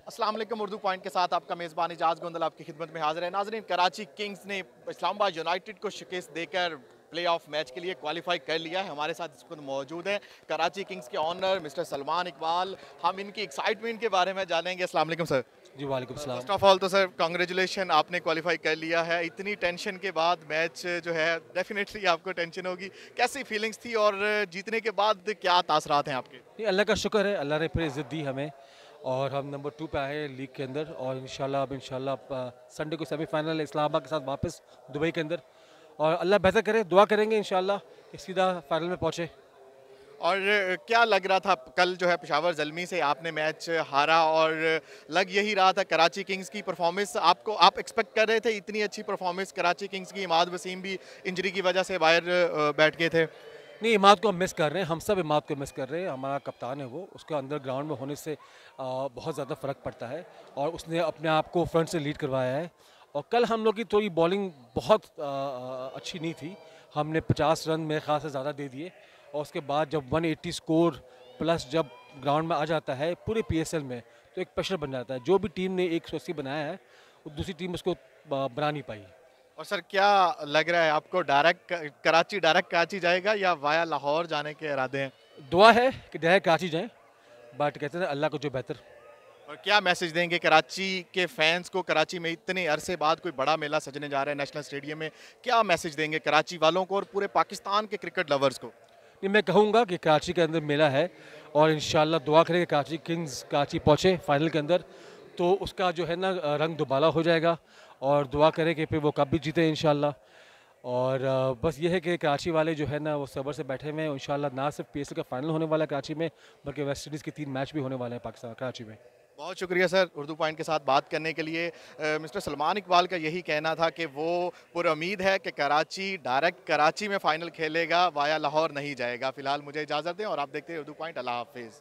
अस्सलाम वालेकुम। उर्दू पॉइंट के साथ आपका मेज़बान इजाज़ गोंदल आपकी खिदमत में हाजिर है। नाज़रीन, कराची किंग्स ने इस्लामाबाद यूनाइटेड को शिकस्त देकर प्ले ऑफ मैच के लिए क्वालिफाई कर लिया है। हमारे साथ इस वक्त मौजूद हैं कराची किंग्स के ऑनर मिस्टर सलमान इकबाल। हम इनकी एक्साइटमेंट के बारे में जानेंगे। अस्सलाम वालेकुम सर। जी, वालेकुम सलाम। फर्स्ट ऑफ ऑल तो सर कांग्रेचुलेशन, आपने क्वालिफाई कर लिया है। इतनी टेंशन के बाद मैच जो है डेफिनेटली आपको टेंशन होगी, कैसी फीलिंग्स थी और जीतने के बाद क्या तासरात हैं आपके? नहीं, अल्लाह का शुक्र है, अल्लाह ने फिर इज़्ज़त दी हमें और हम नंबर 2 पे आए हैं लीग के अंदर और इंशाल्लाह संडे को सेमीफाइनल इस्लामाबाद के साथ वापस दुबई के अंदर और अल्लाह बेहतर करे, दुआ करेंगे इंशाल्लाह कि सीधा फाइनल में पहुँचे। और क्या लग रहा था कल जो है पेशावर ज़ल्मी से आपने मैच हारा और लग यही रहा था कराची किंग्स की परफॉर्मेंस आपको, आप एक्सपेक्ट कर रहे थे इतनी अच्छी परफॉर्मेंस कराची किंग्स की? इमाद वसीम भी इंजरी की वजह से बाहर बैठ गए थे। नहीं, इमाद को हम मिस कर रहे हैं, हम सब इमाद को मिस कर रहे हैं। हमारा कप्तान है वो, उसके अंदर ग्राउंड में होने से बहुत ज़्यादा फ़र्क पड़ता है और उसने अपने आप को फ्रंट से लीड करवाया है। और कल हम लोग की थोड़ी बॉलिंग बहुत अच्छी नहीं थी। हमने 50 रन मेरे ख़्याल से ज़्यादा दे दिए और उसके बाद जब 180 स्कोर प्लस जब ग्राउंड में आ जाता है पूरे पीएसएल में, तो एक प्रेशर बन जाता है। जो भी टीम ने 180 बनाया है, वो दूसरी टीम उसको बना नहीं पाई। और सर क्या लग रहा है आपको, डायरेक्ट कराची जाएगा या वाया लाहौर जाने के इरादे हैं? दुआ है कि डायरेक्ट कराची जाएँ, बट कहते हैं अल्लाह को जो बेहतर। और क्या मैसेज देंगे कराची के फैंस को? कराची में इतने अरसे बाद कोई बड़ा मेला सजने जा रहा है नेशनल स्टेडियम में, क्या मैसेज देंगे कराची वालों को और पूरे पाकिस्तान के क्रिकेट लवर्स को? नहीं, मैं कहूँगा कि कराची के अंदर मेला है और इंशाल्लाह दुआ करें कि कराची किंग्स कराची पहुँचे फाइनल के अंदर, तो उसका जो है ना रंग दुबाला हो जाएगा और दुआ करें कि फिर वो कप भी जीते इंशाल्लाह। और बस ये है कि कराची वाले जो है ना वो सब्र से बैठे हुए हैं। इंशाल्लाह ना सिर्फ पीएसएल का फाइनल होने वाला है कराची में, बल्कि वेस्ट इंडीज़ के 3 मैच भी होने वाले हैं पाकिस्तान कराची में। बहुत शुक्रिया सर उर्दू पॉइंट के साथ बात करने के लिए। मिस्टर सलमान इकबाल का यही कहना था कि वो पूरी उम्मीद है कि कराची डायरेक्ट कराची में फ़ाइनल खेलेगा, वाया लाहौर नहीं जाएगा। फ़िलहाल मुझे इजाज़त दें और आप देखते हैं उर्दू पॉइंट। अल्लाह हाफ़िज़।